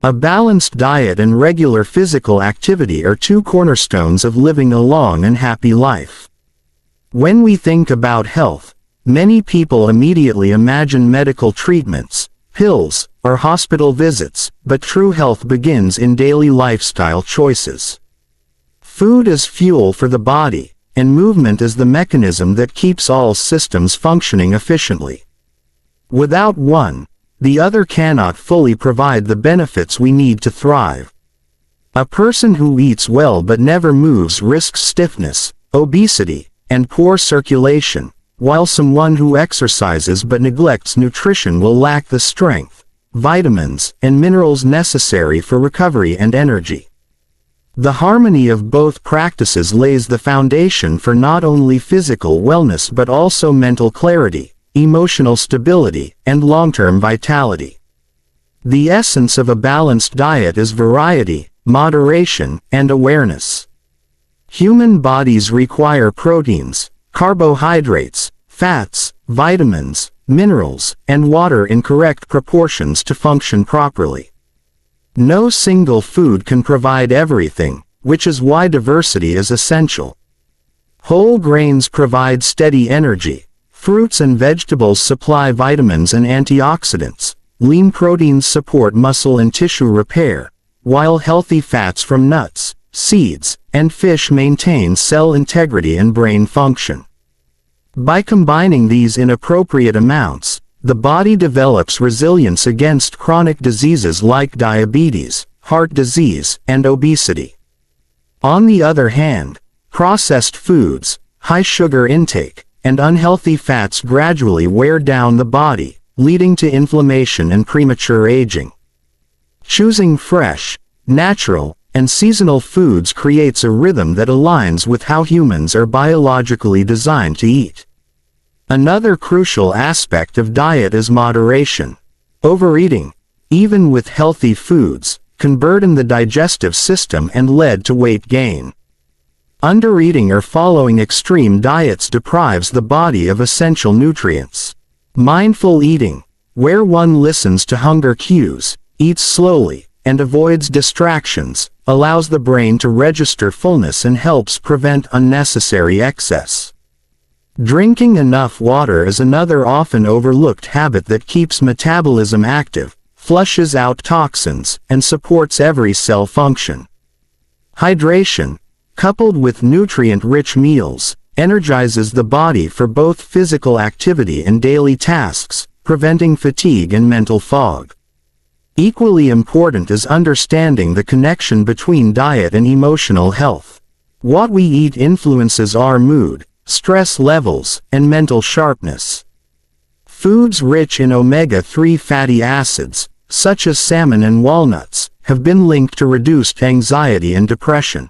A balanced diet and regular physical activity are two cornerstones of living a long and happy life. When we think about health, many people immediately imagine medical treatments, pills, or hospital visits, but true health begins in daily lifestyle choices. Food is fuel for the body, and movement is the mechanism that keeps all systems functioning efficiently. Without one, the other cannot fully provide the benefits we need to thrive. A person who eats well but never moves risks stiffness, obesity, and poor circulation, while someone who exercises but neglects nutrition will lack the strength, vitamins, and minerals necessary for recovery and energy. The harmony of both practices lays the foundation for not only physical wellness but also mental clarity, emotional stability, and long-term vitality. The essence of a balanced diet is variety, moderation, and awareness. Human bodies require proteins, carbohydrates, fats, vitamins, minerals, and water in correct proportions to function properly. No single food can provide everything, which is why diversity is essential. Whole grains provide steady energy, fruits and vegetables supply vitamins and antioxidants, lean proteins support muscle and tissue repair, while healthy fats from nuts, seeds, and fish maintain cell integrity and brain function. By combining these in appropriate amounts, the body develops resilience against chronic diseases like diabetes, heart disease, and obesity. On the other hand, processed foods, high sugar intake, and unhealthy fats gradually wear down the body, leading to inflammation and premature aging. Choosing fresh, natural, and seasonal foods creates a rhythm that aligns with how humans are biologically designed to eat. Another crucial aspect of diet is moderation. Overeating, even with healthy foods, can burden the digestive system and lead to weight gain. Undereating or following extreme diets deprives the body of essential nutrients. Mindful eating, where one listens to hunger cues, eats slowly, and avoids distractions, allows the brain to register fullness and helps prevent unnecessary excess. Drinking enough water is another often overlooked habit that keeps metabolism active, flushes out toxins, and supports every cell function. Hydration, coupled with nutrient-rich meals, energizes the body for both physical activity and daily tasks, preventing fatigue and mental fog. Equally important is understanding the connection between diet and emotional health. What we eat influences our mood, stress levels, and mental sharpness. Foods rich in omega-3 fatty acids, such as salmon and walnuts, have been linked to reduced anxiety and depression.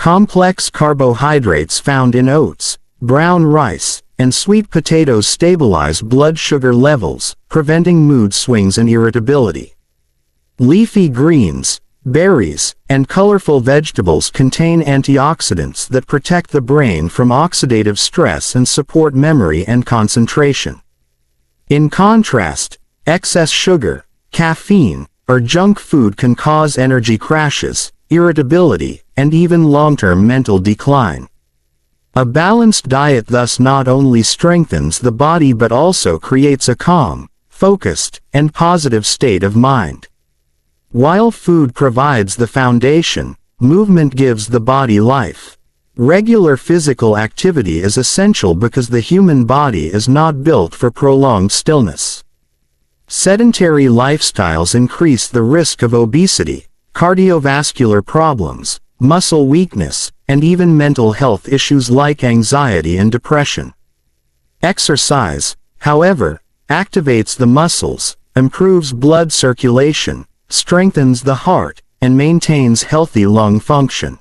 Complex carbohydrates found in oats, brown rice, and sweet potatoes stabilize blood sugar levels, preventing mood swings and irritability. Leafy greens, berries, and colorful vegetables contain antioxidants that protect the brain from oxidative stress and support memory and concentration. In contrast, excess sugar, caffeine, or junk food can cause energy crashes, irritability, and even long-term mental decline. A balanced diet thus not only strengthens the body but also creates a calm, focused, and positive state of mind. While food provides the foundation, movement gives the body life. Regular physical activity is essential because the human body is not built for prolonged stillness. Sedentary lifestyles increase the risk of obesity, cardiovascular problems, muscle weakness, and even mental health issues like anxiety and depression. Exercise, however, activates the muscles, improves blood circulation, strengthens the heart, and maintains healthy lung function.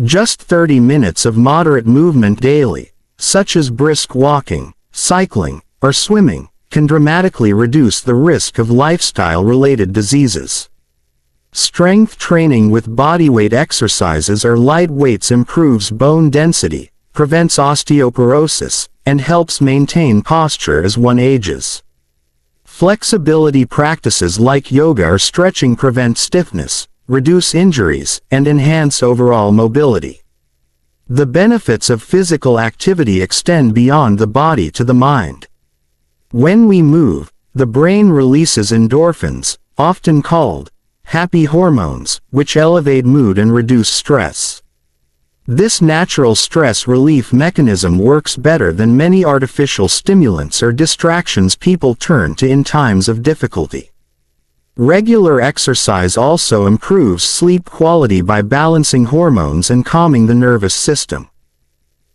Just 30 minutes of moderate movement daily, such as brisk walking, cycling, or swimming, can dramatically reduce the risk of lifestyle-related diseases. Strength training with bodyweight exercises or light weights improves bone density, prevents osteoporosis, and helps maintain posture as one ages. Flexibility practices like yoga or stretching prevent stiffness, reduce injuries, and enhance overall mobility. The benefits of physical activity extend beyond the body to the mind. When we move, the brain releases endorphins, often called happy hormones, which elevate mood and reduce stress. This natural stress relief mechanism works better than many artificial stimulants or distractions people turn to in times of difficulty. Regular exercise also improves sleep quality by balancing hormones and calming the nervous system.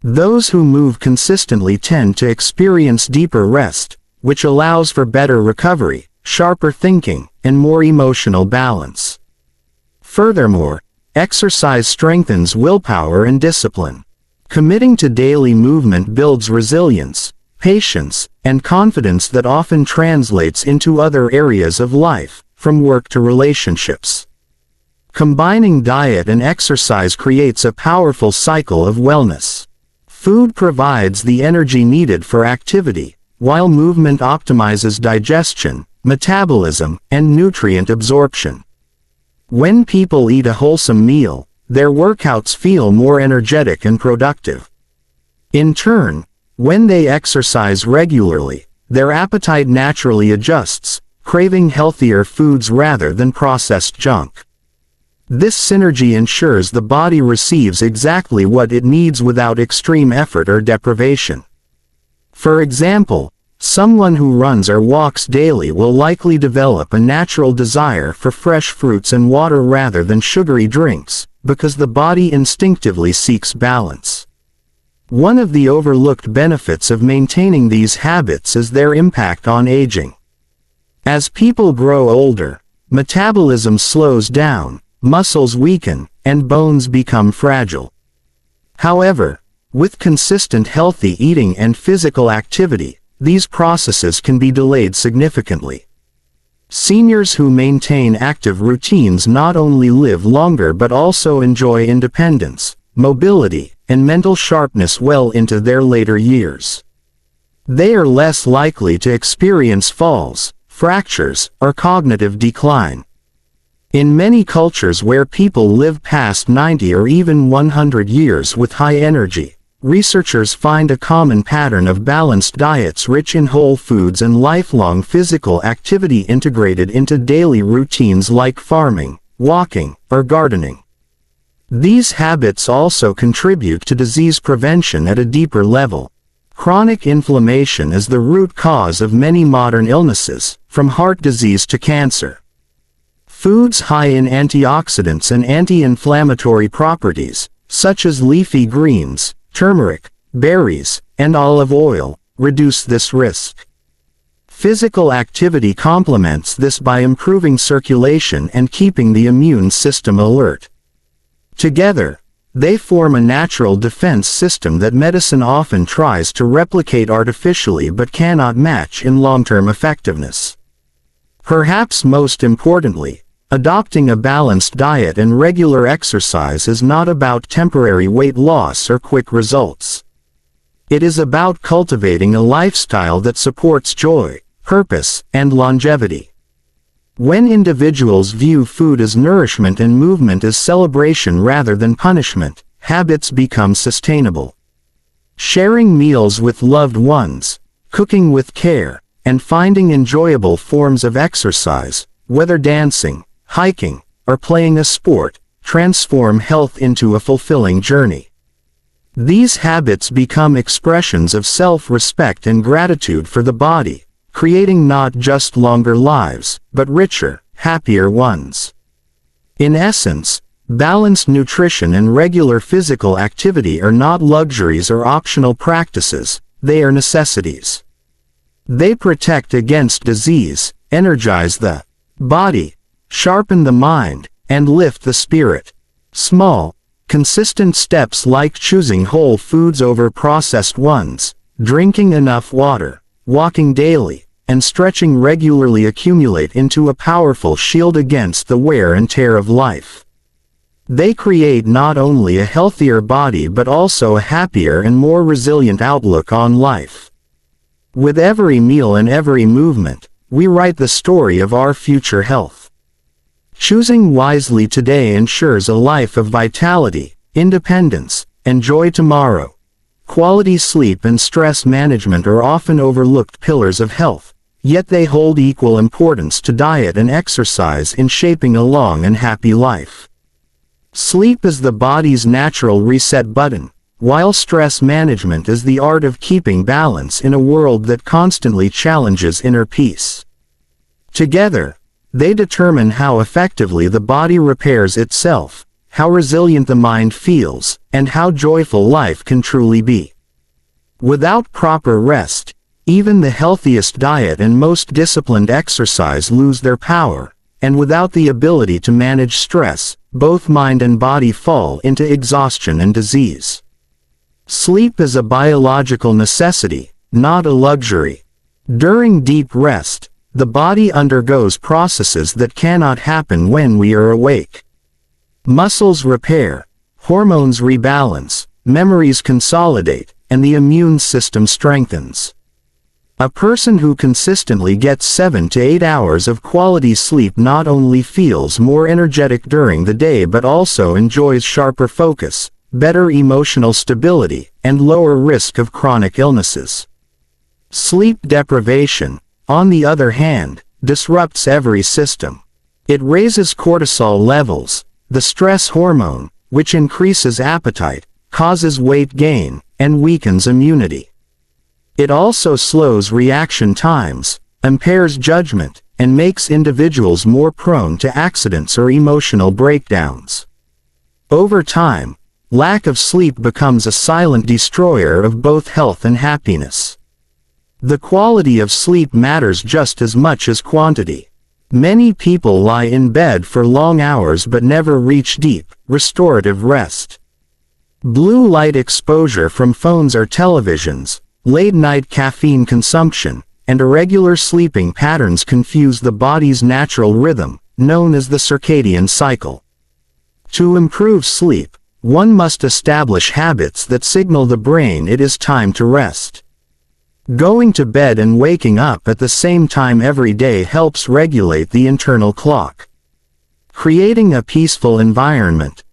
Those who move consistently tend to experience deeper rest, which allows for better recovery, sharper thinking, and more emotional balance. Furthermore, exercise strengthens willpower and discipline. Committing to daily movement builds resilience, patience, and confidence that often translates into other areas of life, from work to relationships. Combining diet and exercise creates a powerful cycle of wellness. Food provides the energy needed for activity, while movement optimizes digestion, metabolism, and nutrient absorption. When people eat a wholesome meal, their workouts feel more energetic and productive. In turn, when they exercise regularly, their appetite naturally adjusts, craving healthier foods rather than processed junk. This synergy ensures the body receives exactly what it needs without extreme effort or deprivation. For example, someone who runs or walks daily will likely develop a natural desire for fresh fruits and water rather than sugary drinks, because the body instinctively seeks balance. One of the overlooked benefits of maintaining these habits is their impact on aging. As people grow older, metabolism slows down, muscles weaken, and bones become fragile. However, with consistent healthy eating and physical activity, these processes can be delayed significantly. Seniors who maintain active routines not only live longer but also enjoy independence, mobility, and mental sharpness well into their later years. They are less likely to experience falls, fractures, or cognitive decline. In many cultures where people live past 90 or even 100 years with high energy, researchers find a common pattern of balanced diets rich in whole foods and lifelong physical activity integrated into daily routines like farming, walking, or gardening. These habits also contribute to disease prevention at a deeper level. Chronic inflammation is the root cause of many modern illnesses, from heart disease to cancer. Foods high in antioxidants and anti-inflammatory properties, such as leafy greens, turmeric, berries, and olive oil, reduce this risk. Physical activity complements this by improving circulation and keeping the immune system alert. Together, they form a natural defense system that medicine often tries to replicate artificially but cannot match in long-term effectiveness. Perhaps most importantly, adopting a balanced diet and regular exercise is not about temporary weight loss or quick results. It is about cultivating a lifestyle that supports joy, purpose, and longevity. When individuals view food as nourishment and movement as celebration rather than punishment, habits become sustainable. Sharing meals with loved ones, cooking with care, and finding enjoyable forms of exercise, whether dancing, hiking, or playing a sport, transform health into a fulfilling journey. These habits become expressions of self-respect and gratitude for the body, creating not just longer lives, but richer, happier ones. In essence, balanced nutrition and regular physical activity are not luxuries or optional practices, they are necessities. They protect against disease, energize the body, sharpen the mind, and lift the spirit. Small, consistent steps like choosing whole foods over processed ones, drinking enough water, walking daily, and stretching regularly accumulate into a powerful shield against the wear and tear of life. They create not only a healthier body but also a happier and more resilient outlook on life. With every meal and every movement, we write the story of our future health. Choosing wisely today ensures a life of vitality, independence, and joy tomorrow. Quality sleep and stress management are often overlooked pillars of health, yet they hold equal importance to diet and exercise in shaping a long and happy life. Sleep is the body's natural reset button, while stress management is the art of keeping balance in a world that constantly challenges inner peace. Together, they determine how effectively the body repairs itself, how resilient the mind feels, and how joyful life can truly be. Without proper rest, even the healthiest diet and most disciplined exercise lose their power, and without the ability to manage stress, both mind and body fall into exhaustion and disease. Sleep is a biological necessity, not a luxury. During deep rest, the body undergoes processes that cannot happen when we are awake. Muscles repair, hormones rebalance, memories consolidate, and the immune system strengthens. A person who consistently gets 7 to 8 hours of quality sleep not only feels more energetic during the day but also enjoys sharper focus, better emotional stability, and lower risk of chronic illnesses. Sleep deprivation, on the other hand, disrupts every system. It raises cortisol levels, the stress hormone, which increases appetite, causes weight gain, and weakens immunity. It also slows reaction times, impairs judgment, and makes individuals more prone to accidents or emotional breakdowns. Over time, lack of sleep becomes a silent destroyer of both health and happiness. The quality of sleep matters just as much as quantity. Many people lie in bed for long hours but never reach deep, restorative rest. Blue light exposure from phones or televisions, late-night caffeine consumption, and irregular sleeping patterns confuse the body's natural rhythm, known as the circadian cycle. To improve sleep, one must establish habits that signal the brain it is time to rest. Going to bed and waking up at the same time every day helps regulate the internal clock. Creating a peaceful environment,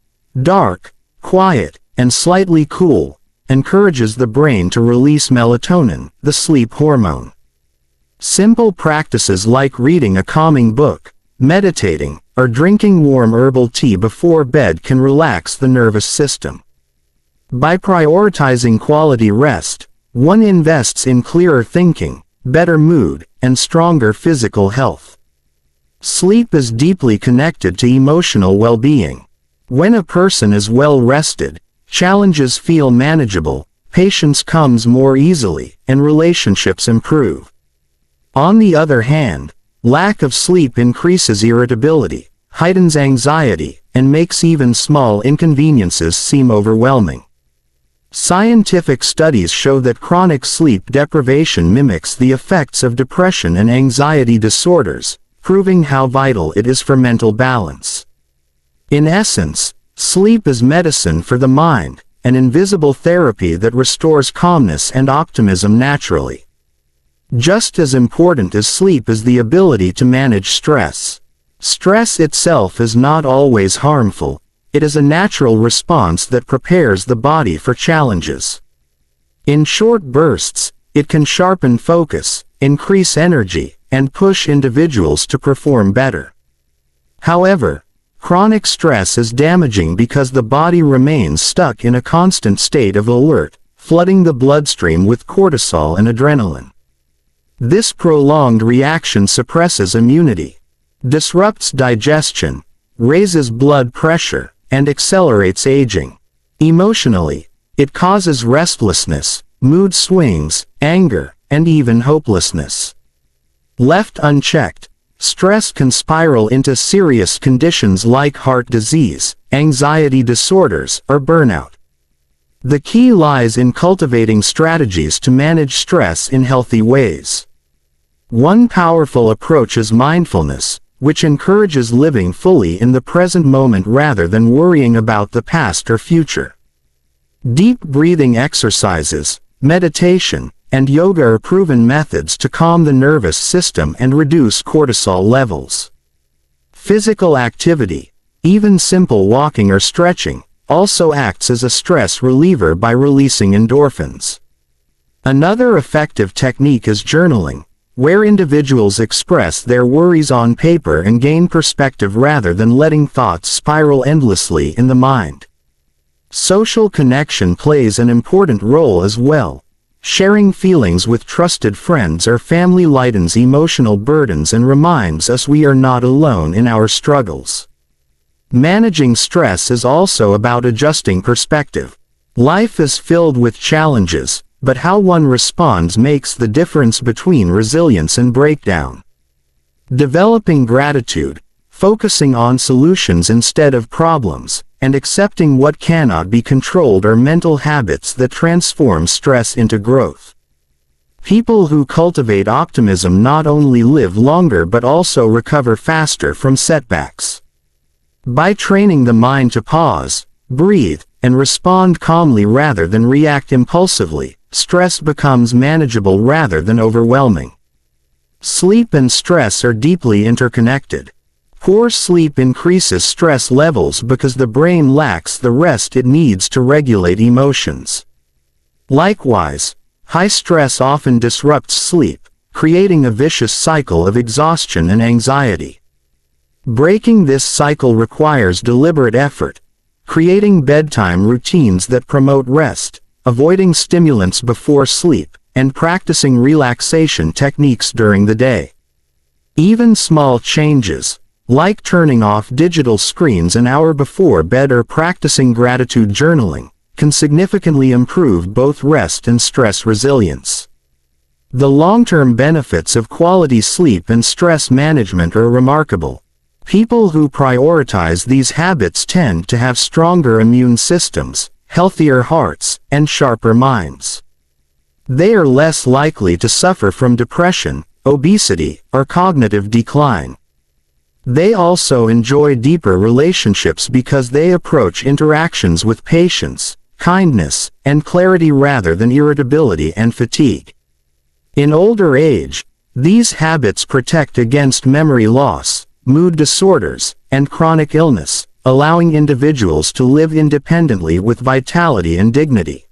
dark, quiet, and slightly cool, encourages the brain to release melatonin, the sleep hormone. Simple practices like reading a calming book, meditating, or drinking warm herbal tea before bed can relax the nervous system. By prioritizing quality rest, one invests in clearer thinking, better mood, and stronger physical health. Sleep is deeply connected to emotional well-being. When a person is well rested, challenges feel manageable, patience comes more easily, and relationships improve. On the other hand, lack of sleep increases irritability, heightens anxiety, and makes even small inconveniences seem overwhelming. Scientific studies show that chronic sleep deprivation mimics the effects of depression and anxiety disorders, proving how vital it is for mental balance. In essence, sleep is medicine for the mind, an invisible therapy that restores calmness and optimism naturally. Just as important as sleep is the ability to manage stress. Stress itself is not always harmful. It is a natural response that prepares the body for challenges. In short bursts, it can sharpen focus, increase energy, and push individuals to perform better. However, chronic stress is damaging because the body remains stuck in a constant state of alert, flooding the bloodstream with cortisol and adrenaline. This prolonged reaction suppresses immunity, disrupts digestion, raises blood pressure, and accelerates aging. Emotionally, it causes restlessness, mood swings, anger, and even hopelessness. Left unchecked, stress can spiral into serious conditions like heart disease, anxiety disorders, or burnout. The key lies in cultivating strategies to manage stress in healthy ways. One powerful approach is mindfulness, which encourages living fully in the present moment rather than worrying about the past or future. Deep breathing exercises, meditation, and yoga are proven methods to calm the nervous system and reduce cortisol levels. Physical activity, even simple walking or stretching, also acts as a stress reliever by releasing endorphins. Another effective technique is journaling, where individuals express their worries on paper and gain perspective rather than letting thoughts spiral endlessly in the mind. Social connection plays an important role as well. Sharing feelings with trusted friends or family lightens emotional burdens and reminds us we are not alone in our struggles. Managing stress is also about adjusting perspective. Life is filled with challenges, but how one responds makes the difference between resilience and breakdown. Developing gratitude, focusing on solutions instead of problems, and accepting what cannot be controlled are mental habits that transform stress into growth. People who cultivate optimism not only live longer but also recover faster from setbacks. By training the mind to pause, breathe, and respond calmly rather than react impulsively, stress becomes manageable rather than overwhelming. Sleep and stress are deeply interconnected. Poor sleep increases stress levels because the brain lacks the rest it needs to regulate emotions. Likewise, high stress often disrupts sleep, creating a vicious cycle of exhaustion and anxiety. Breaking this cycle requires deliberate effort, creating bedtime routines that promote rest, avoiding stimulants before sleep, and practicing relaxation techniques during the day. Even small changes, like turning off digital screens an hour before bed or practicing gratitude journaling, can significantly improve both rest and stress resilience. The long-term benefits of quality sleep and stress management are remarkable. People who prioritize these habits tend to have stronger immune systems, healthier hearts, and sharper minds. They are less likely to suffer from depression, obesity, or cognitive decline. They also enjoy deeper relationships because they approach interactions with patience, kindness, and clarity rather than irritability and fatigue. In older age, these habits protect against memory loss, mood disorders, and chronic illness, allowing individuals to live independently with vitality and dignity.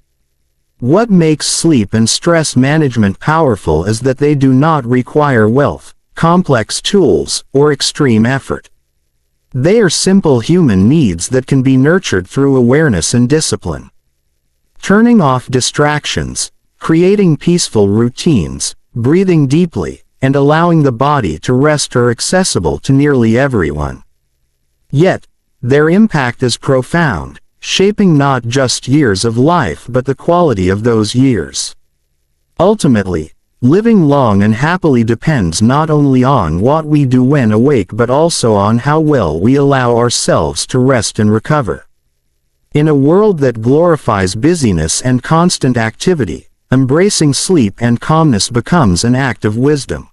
What makes sleep and stress management powerful is that they do not require wealth, complex tools, or extreme effort. They are simple human needs that can be nurtured through awareness and discipline. Turning off distractions, creating peaceful routines, breathing deeply, and allowing the body to rest are accessible to nearly everyone. Yet, their impact is profound, shaping not just years of life but the quality of those years. Ultimately, living long and happily depends not only on what we do when awake but also on how well we allow ourselves to rest and recover. In a world that glorifies busyness and constant activity, embracing sleep and calmness becomes an act of wisdom.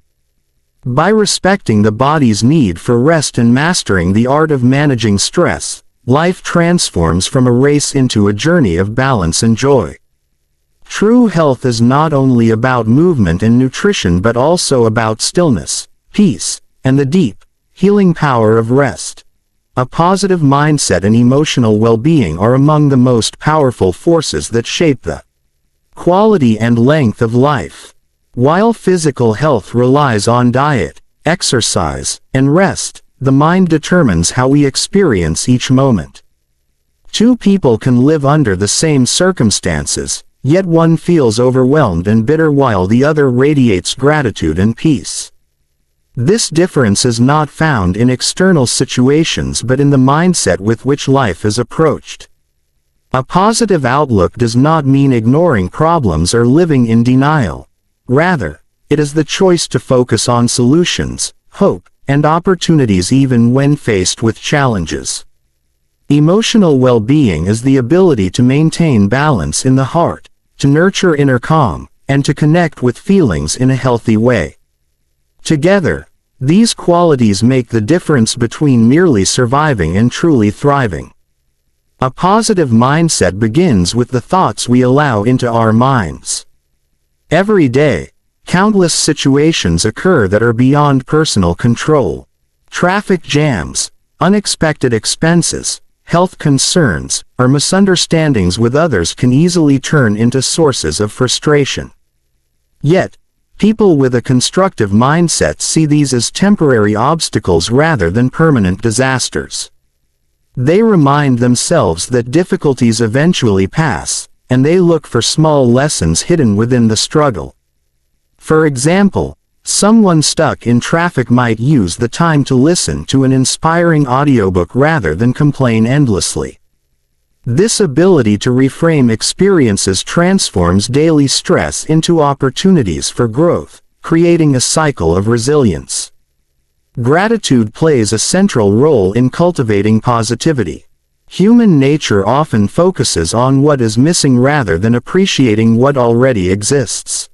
By respecting the body's need for rest and mastering the art of managing stress, life transforms from a race into a journey of balance and joy. True health is not only about movement and nutrition but also about stillness, peace, and the deep, healing power of rest. A positive mindset and emotional well-being are among the most powerful forces that shape the quality and length of life. While physical health relies on diet, exercise, and rest, the mind determines how we experience each moment. Two people can live under the same circumstances, yet one feels overwhelmed and bitter while the other radiates gratitude and peace. This difference is not found in external situations but in the mindset with which life is approached. A positive outlook does not mean ignoring problems or living in denial. Rather, it is the choice to focus on solutions, hope, and opportunities even when faced with challenges. Emotional well-being is the ability to maintain balance in the heart, to nurture inner calm, and to connect with feelings in a healthy way. Together, these qualities make the difference between merely surviving and truly thriving. A positive mindset begins with the thoughts we allow into our minds. Every day, countless situations occur that are beyond personal control. Traffic jams, unexpected expenses, health concerns, or misunderstandings with others can easily turn into sources of frustration. Yet, people with a constructive mindset see these as temporary obstacles rather than permanent disasters. They remind themselves that difficulties eventually pass, and they look for small lessons hidden within the struggle. For example, someone stuck in traffic might use the time to listen to an inspiring audiobook rather than complain endlessly. This ability to reframe experiences transforms daily stress into opportunities for growth, creating a cycle of resilience. Gratitude plays a central role in cultivating positivity. Human nature often focuses on what is missing rather than appreciating what already exists.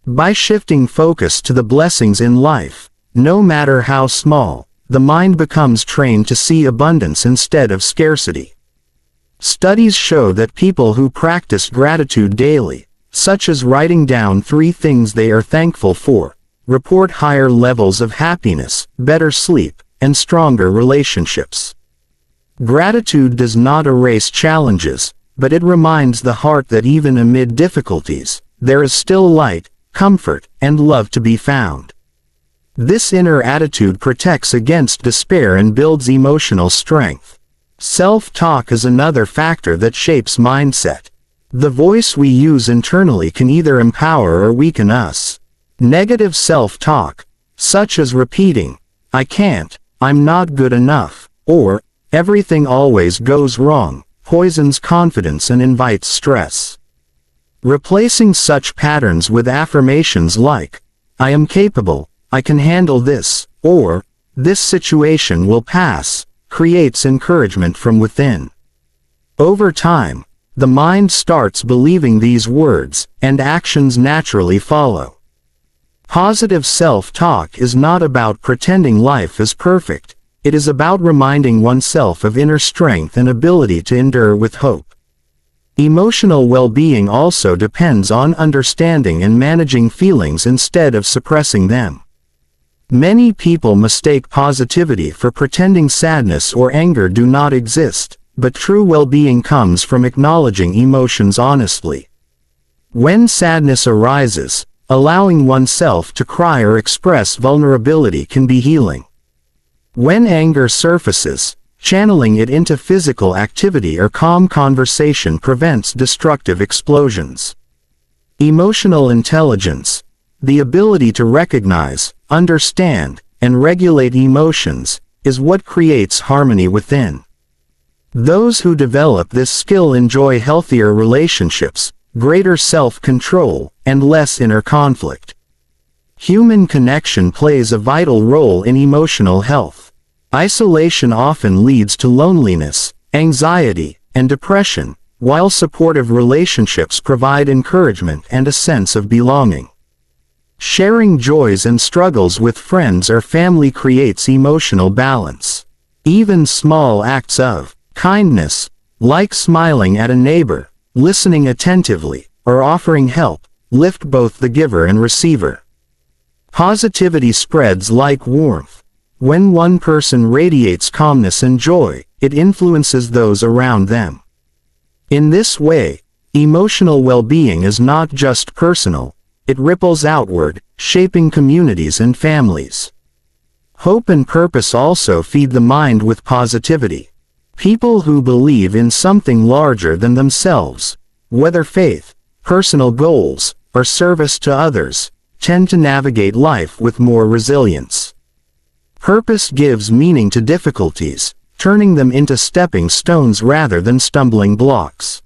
By shifting focus to the blessings in life, no matter how small, the mind becomes trained to see abundance instead of scarcity. Studies show that people who practice gratitude daily, such as writing down 3 things they are thankful for, report higher levels of happiness, better sleep, and stronger relationships. Gratitude does not erase challenges, but it reminds the heart that even amid difficulties, there is still light, comfort, and love to be found. This inner attitude protects against despair and builds emotional strength. Self-talk is another factor that shapes mindset. The voice we use internally can either empower or weaken us. Negative self-talk, such as repeating, "I can't," "I'm not good enough," or "everything always goes wrong," poisons confidence and invites stress. Replacing such patterns with affirmations like, "I am capable," "I can handle this," or "this situation will pass," creates encouragement from within. Over time, the mind starts believing these words, and actions naturally follow. Positive self-talk is not about pretending life is perfect. It is about reminding oneself of inner strength and ability to endure with hope. Emotional well-being also depends on understanding and managing feelings instead of suppressing them. Many people mistake positivity for pretending sadness or anger do not exist, but true well-being comes from acknowledging emotions honestly. When sadness arises, allowing oneself to cry or express vulnerability can be healing. When anger surfaces, channeling it into physical activity or calm conversation prevents destructive explosions. Emotional intelligence, the ability to recognize, understand, and regulate emotions, is what creates harmony within. Those who develop this skill enjoy healthier relationships, greater self-control, and less inner conflict. Human connection plays a vital role in emotional health. Isolation often leads to loneliness, anxiety, and depression, while supportive relationships provide encouragement and a sense of belonging. Sharing joys and struggles with friends or family creates emotional balance. Even small acts of kindness, like smiling at a neighbor, listening attentively, or offering help, lift both the giver and receiver. Positivity spreads like warmth. When one person radiates calmness and joy, it influences those around them. In this way, emotional well-being is not just personal, it ripples outward, shaping communities and families. Hope and purpose also feed the mind with positivity. People who believe in something larger than themselves, whether faith, personal goals, or service to others, tend to navigate life with more resilience. Purpose gives meaning to difficulties, turning them into stepping stones rather than stumbling blocks.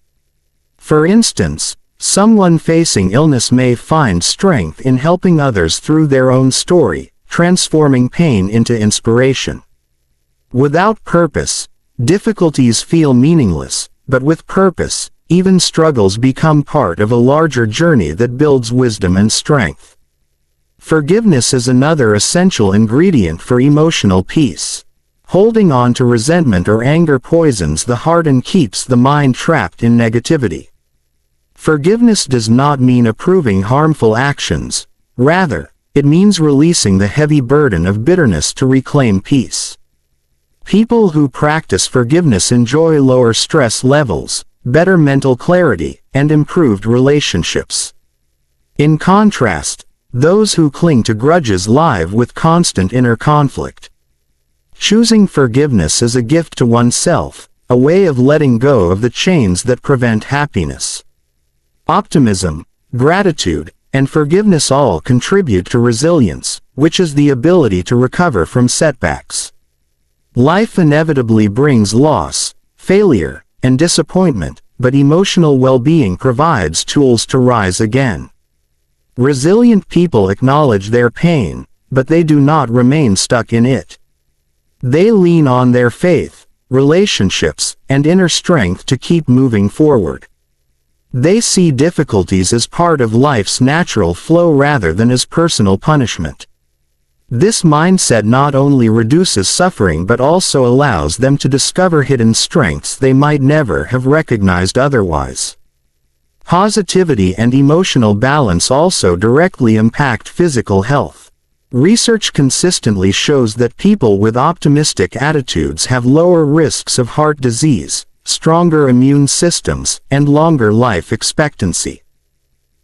For instance, someone facing illness may find strength in helping others through their own story, transforming pain into inspiration. Without purpose, difficulties feel meaningless, but with purpose, even struggles become part of a larger journey that builds wisdom and strength. Forgiveness is another essential ingredient for emotional peace. Holding on to resentment or anger poisons the heart and keeps the mind trapped in negativity. Forgiveness does not mean approving harmful actions. Rather, it means releasing the heavy burden of bitterness to reclaim peace. People who practice forgiveness enjoy lower stress levels, better mental clarity, and improved relationships. In contrast, those who cling to grudges live with constant inner conflict. Choosing forgiveness is a gift to oneself, a way of letting go of the chains that prevent happiness. Optimism, gratitude, and forgiveness all contribute to resilience, which is the ability to recover from setbacks. Life inevitably brings loss, failure, and disappointment, but emotional well-being provides tools to rise again. Resilient people acknowledge their pain, but they do not remain stuck in it. They lean on their faith, relationships, and inner strength to keep moving forward. They see difficulties as part of life's natural flow rather than as personal punishment. This mindset not only reduces suffering but also allows them to discover hidden strengths they might never have recognized otherwise. Positivity and emotional balance also directly impact physical health. Research consistently shows that people with optimistic attitudes have lower risks of heart disease, stronger immune systems, and longer life expectancy.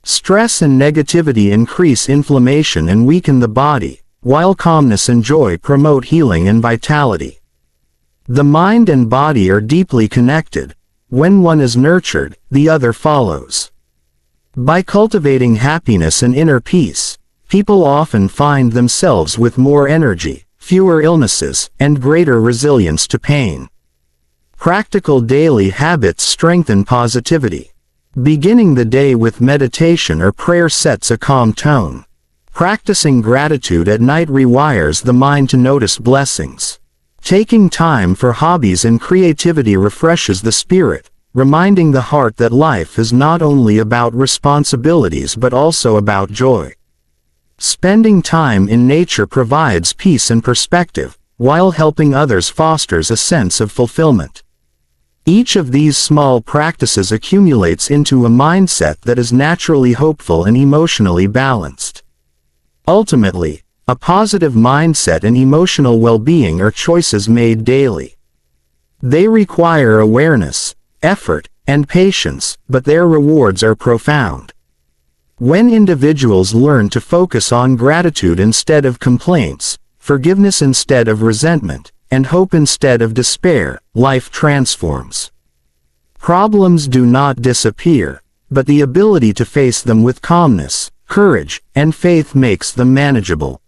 Stress and negativity increase inflammation and weaken the body, while calmness and joy promote healing and vitality. The mind and body are deeply connected. When one is nurtured, the other follows. By cultivating happiness and inner peace, people often find themselves with more energy, fewer illnesses, and greater resilience to pain. Practical daily habits strengthen positivity. Beginning the day with meditation or prayer sets a calm tone. Practicing gratitude at night rewires the mind to notice blessings. Taking time for hobbies and creativity refreshes the spirit, reminding the heart that life is not only about responsibilities but also about joy. Spending time in nature provides peace and perspective, while helping others fosters a sense of fulfillment. Each of these small practices accumulates into a mindset that is naturally hopeful and emotionally balanced. Ultimately, a positive mindset and emotional well-being are choices made daily. They require awareness, effort, and patience, but their rewards are profound. When individuals learn to focus on gratitude instead of complaints, forgiveness instead of resentment, and hope instead of despair, life transforms. Problems do not disappear, but the ability to face them with calmness, courage, and faith makes them manageable.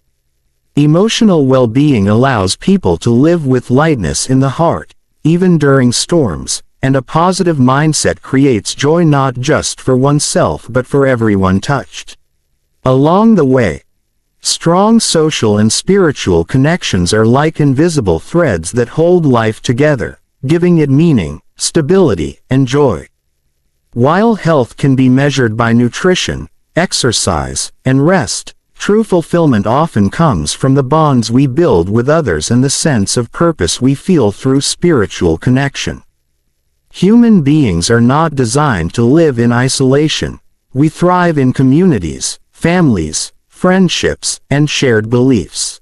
Emotional well-being allows people to live with lightness in the heart, even during storms, and a positive mindset creates joy not just for oneself but for everyone touched. Along the way, strong social and spiritual connections are like invisible threads that hold life together, giving it meaning, stability, and joy. While health can be measured by nutrition, exercise, and rest, true fulfillment often comes from the bonds we build with others and the sense of purpose we feel through spiritual connection. Human beings are not designed to live in isolation. We thrive in communities, families, friendships, and shared beliefs.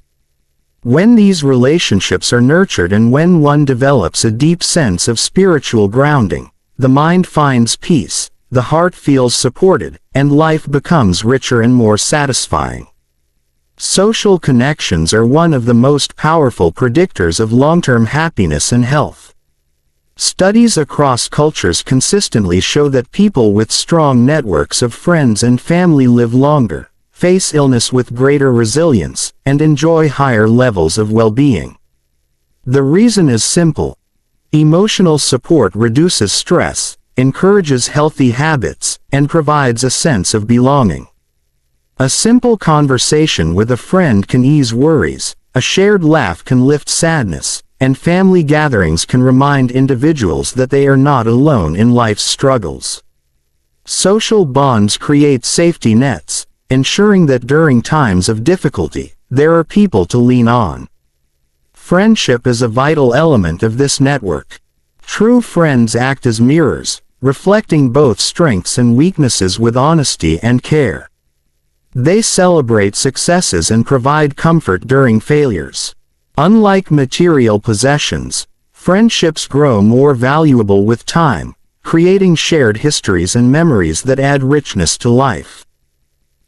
When these relationships are nurtured and when one develops a deep sense of spiritual grounding, the mind finds peace, the heart feels supported, and life becomes richer and more satisfying. Social connections are one of the most powerful predictors of long-term happiness and health. Studies across cultures consistently show that people with strong networks of friends and family live longer, face illness with greater resilience, and enjoy higher levels of well-being. The reason is simple. Emotional support reduces stress, encourages healthy habits, and provides a sense of belonging. A simple conversation with a friend can ease worries, a shared laugh can lift sadness, and family gatherings can remind individuals that they are not alone in life's struggles. Social bonds create safety nets, ensuring that during times of difficulty, there are people to lean on. Friendship is a vital element of this network. True friends act as mirrors, reflecting both strengths and weaknesses with honesty and care. They celebrate successes and provide comfort during failures. Unlike material possessions, friendships grow more valuable with time, creating shared histories and memories that add richness to life.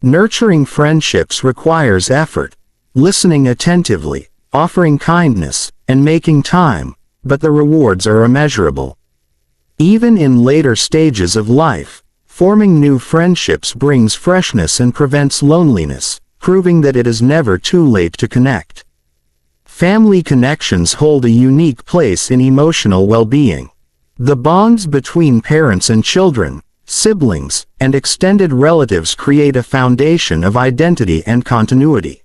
Nurturing friendships requires effort, listening attentively, offering kindness, and making time, but the rewards are immeasurable. Even in later stages of life, forming new friendships brings freshness and prevents loneliness, proving that it is never too late to connect. Family connections hold a unique place in emotional well-being. The bonds between parents and children, siblings, and extended relatives create a foundation of identity and continuity.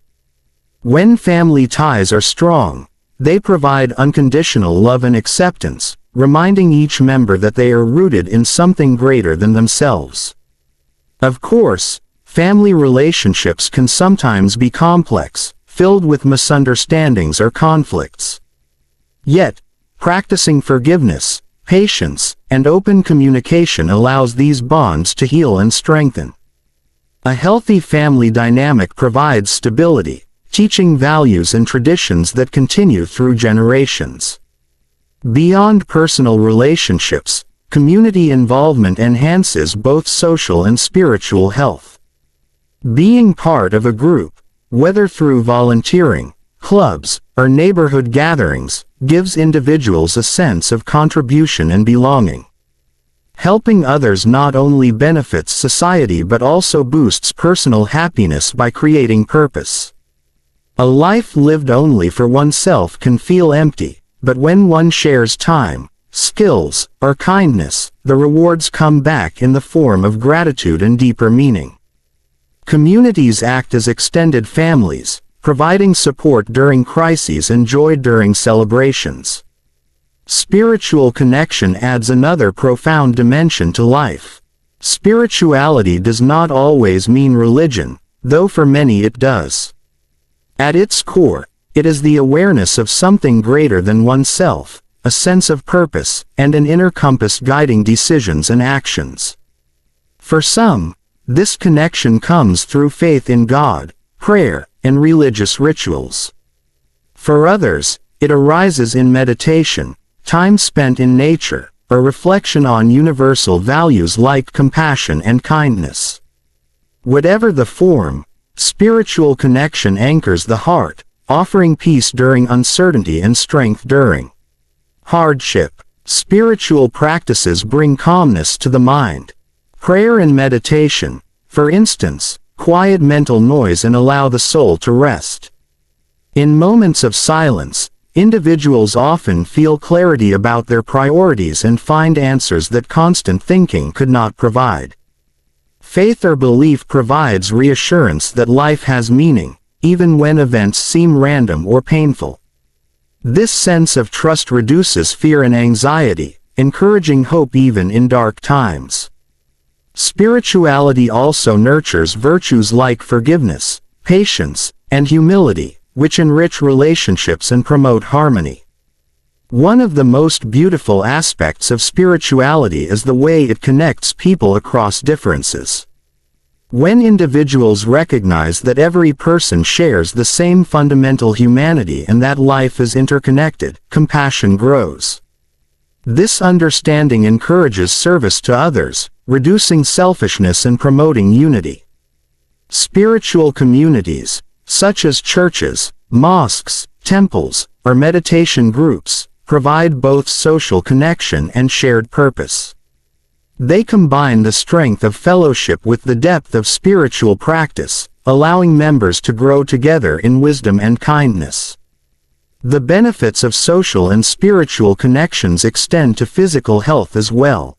When family ties are strong, they provide unconditional love and acceptance, reminding each member that they are rooted in something greater than themselves. Of course, family relationships can sometimes be complex, filled with misunderstandings or conflicts. Yet, practicing forgiveness, patience, and open communication allows these bonds to heal and strengthen. A healthy family dynamic provides stability, teaching values and traditions that continue through generations. Beyond personal relationships, community involvement enhances both social and spiritual health. Being part of a group, whether through volunteering, clubs, or neighborhood gatherings, gives individuals a sense of contribution and belonging. Helping others not only benefits society but also boosts personal happiness by creating purpose. A life lived only for oneself can feel empty, but when one shares time, skills, or kindness, the rewards come back in the form of gratitude and deeper meaning. Communities act as extended families, providing support during crises and joy during celebrations. Spiritual connection adds another profound dimension to life. Spirituality does not always mean religion, though for many it does. At its core, it is the awareness of something greater than oneself, a sense of purpose, and an inner compass guiding decisions and actions. For some, this connection comes through faith in God, prayer, and religious rituals. For others, it arises in meditation, time spent in nature, or reflection on universal values like compassion and kindness. Whatever the form, spiritual connection anchors the heart, offering peace during uncertainty and strength during hardship. Spiritual practices bring calmness to the mind. Prayer and meditation, for instance, quiet mental noise and allow the soul to rest. In moments of silence, individuals often feel clarity about their priorities and find answers that constant thinking could not provide. Faith or belief provides reassurance that life has meaning, even when events seem random or painful. This sense of trust reduces fear and anxiety, encouraging hope even in dark times. Spirituality also nurtures virtues like forgiveness, patience, and humility, which enrich relationships and promote harmony. One of the most beautiful aspects of spirituality is the way it connects people across differences. When individuals recognize that every person shares the same fundamental humanity and that life is interconnected, compassion grows. This understanding encourages service to others, reducing selfishness and promoting unity. Spiritual communities, such as churches, mosques, temples, or meditation groups, provide both social connection and shared purpose. They combine the strength of fellowship with the depth of spiritual practice, allowing members to grow together in wisdom and kindness. The benefits of social and spiritual connections extend to physical health as well.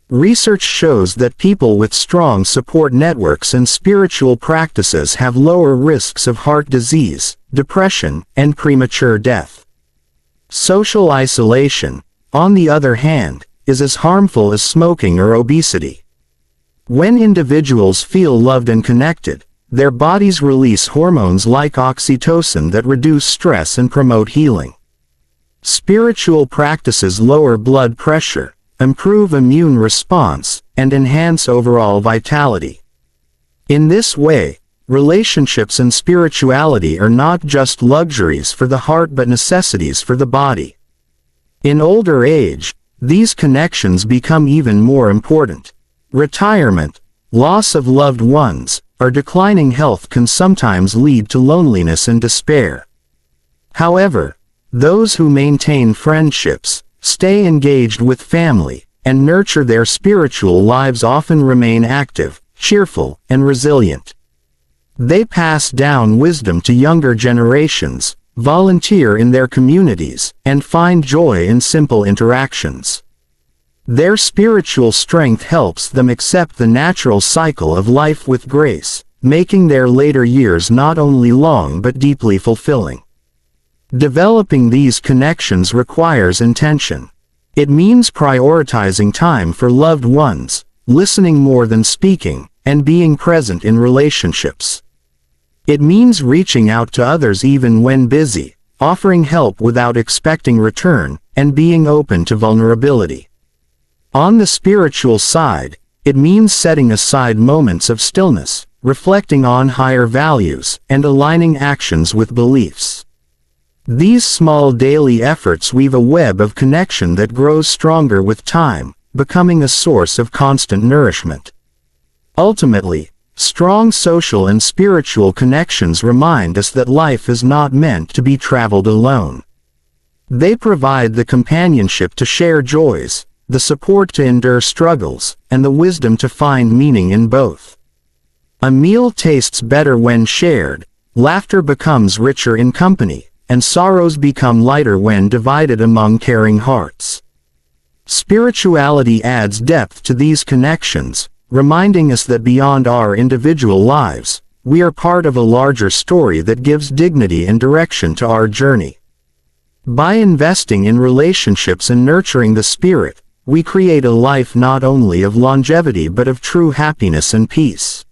Research shows that people with strong support networks and spiritual practices have lower risks of heart disease, depression, and premature death. Social isolation, on the other hand, is as harmful as smoking or obesity. When individuals feel loved and connected, their bodies release hormones like oxytocin that reduce stress and promote healing. Spiritual practices lower blood pressure, improve immune response, and enhance overall vitality. In this way, relationships and spirituality are not just luxuries for the heart but necessities for the body. In older age, these connections become even more important. Retirement, loss of loved ones, or declining health can sometimes lead to loneliness and despair. However, those who maintain friendships, stay engaged with family, and nurture their spiritual lives often remain active, cheerful, and resilient. They pass down wisdom to younger generations, volunteer in their communities, and find joy in simple interactions. Their spiritual strength helps them accept the natural cycle of life with grace, making their later years not only long but deeply fulfilling. Developing these connections requires intention. It means prioritizing time for loved ones, listening more than speaking, and being present in relationships. It means reaching out to others even when busy, offering help without expecting return, and being open to vulnerability. On the spiritual side, it means setting aside moments of stillness, reflecting on higher values, and aligning actions with beliefs. These small daily efforts weave a web of connection that grows stronger with time, becoming a source of constant nourishment. Ultimately, strong social and spiritual connections remind us that life is not meant to be traveled alone. They provide the companionship to share joys, the support to endure struggles, and the wisdom to find meaning in both. A meal tastes better when shared, laughter becomes richer in company, and sorrows become lighter when divided among caring hearts. Spirituality adds depth to these connections, reminding us that beyond our individual lives, we are part of a larger story that gives dignity and direction to our journey. By investing in relationships and nurturing the spirit, we create a life not only of longevity but of true happiness and peace.